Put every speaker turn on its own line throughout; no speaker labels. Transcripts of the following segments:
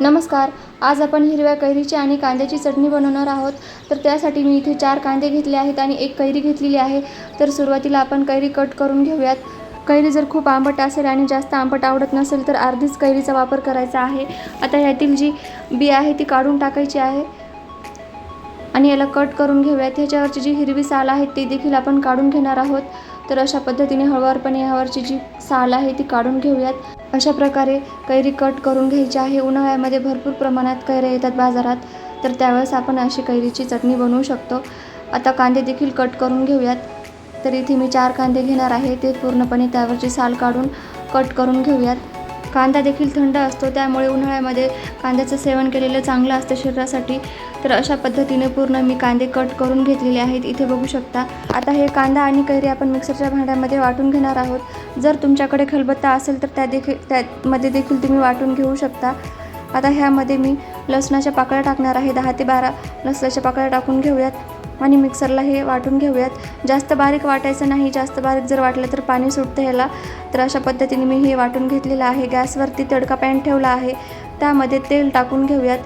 नमस्कार. आज आपण हिरव्या कैरीची आणि कांद्याची चटणी बनवणार आहोत. तर त्यासाठी मी इथे 4 कांदे घेतले आहेत आणि 1 कैरी घेतलेली आहे. तर सुरुवातीला आपण कैरी कट करून घेऊयात. कैरी जर खूप आंबट असेल आणि जास्त आंबट आवडत नसेल तर अर्धीच कैरीचा वापर करायचा आहे. आता ह्यातील जी बी आहे ती काढून टाकायची आहे आणि याला कट करून घेऊयात. ह्याच्यावरची जी हिरवी साल आहे ती देखील आपण काढून घेणार आहोत. तर अशा पद्धतीने हळूवारपणे यावरची जी साल आहे ती काढून घेऊयात. अशा प्रकारे कैरी कट करून घ्यायची आहे. उन्हाळ्यामध्ये भरपूर प्रमाणात कैऱ्या येतात बाजारात, तर त्यावेळेस आपण अशी कैरीची चटणी बनवू शकतो. आता कांदे देखील कट करून घेऊयात. तर इथे मी 4 कांदे घेणार आहे. ते पूर्णपणे त्यावरची साल काढून कट करून घेऊयात. कांदा देखील थंड असतो, त्यामुळे उन्हाळ्यामध्ये कांद्याचं सेवन केलेलं चांगलं असतं शरीरासाठी. तर अशा पद्धतीने पूर्ण मी कांदे कट करून घेतलेले आहेत, इथे बघू शकता. आता हे कांदा आणि कैरी आपण मिक्सरच्या भांड्यामध्ये वाटून घेणार आहोत. जर तुमच्याकडे खलबत्ता असेल तर त्यामध्ये देखील तुम्ही वाटून घेऊ शकता. आता ह्यामध्ये मी लसणाच्या पाकळ्या टाकणार आहे. 10 ते 12 लसणाच्या पाकळ्या टाकून घेऊयात आणि मिक्सरला हे वाटून घेऊयात. जास्त बारीक वाटायचं नाही, जास्त बारीक जर वाटलं तर पाणी सुटतं ह्याला. तर अशा पद्धतीने मी हे वाटून घेतलेलं आहे. गॅसवरती तडका पॅन ठेवला आहे, त्यामध्ये तेल टाकून घेऊयात.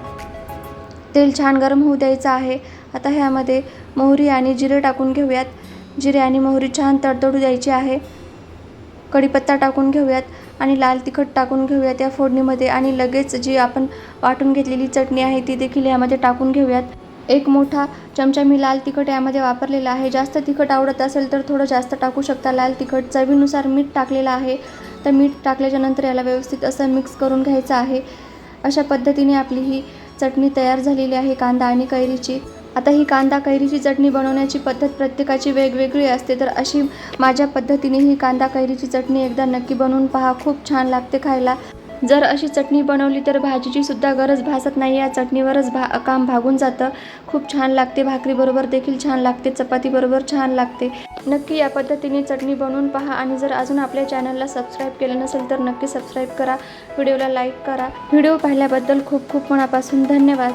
तेल छान गरम होऊ द्यायचं आहे. आता ह्यामध्ये मोहरी आणि जिरे टाकून घेऊयात. जिरे आणि मोहरी छान तडतडू द्यायची आहे. कढीपत्ता टाकून घेऊयात आणि लाल तिखट टाकून घेऊयात या फोडणीमध्ये आणि लगेच जी आपण वाटून घेतलेली चटणी आहे ती देखील यामध्ये टाकून घेऊयात. 1 मोठा चमचा मी लाल तिखट यामध्ये वापरलेला आहे. जास्त तिखट आवडत असेल तर थोडं जास्त टाकू शकता लाल तिखट. चवीनुसार मीठ टाकलेलं आहे. तर मीठ टाकल्याच्यानंतर याला व्यवस्थित असं मिक्स करून घ्यायचं आहे. अशा पद्धतीने आपली ही चटणी तयार झालेली आहे कांदा आणि कैरीची. आता ही कांदा कैरीची चटणी बनवण्याची पद्धत प्रत्येकाची वेगवेगळी असते. तर अशी माझ्या पद्धतीने ही कांदा कैरीची चटणी एकदा नक्की बनवून पहा. खूप छान लागते खायला. जर अशी चटणी बनवली तर भाजीची सुद्धा गरज भासत नाही. या चटणीवरच काम भागून जातं. खूप छान लागते. भाकरीबरोबर देखील छान लागते, चपातीबरोबर छान लागते. नक्की या पद्धतीने चटणी बनवून पहा आणि जर अजून आपल्या चॅनलला सबस्क्राईब केलं नसेल तर नक्की सबस्क्राईब करा. व्हिडिओला लाईक करा. व्हिडिओ पाहिल्याबद्दल खूप खूप मनापासून धन्यवाद.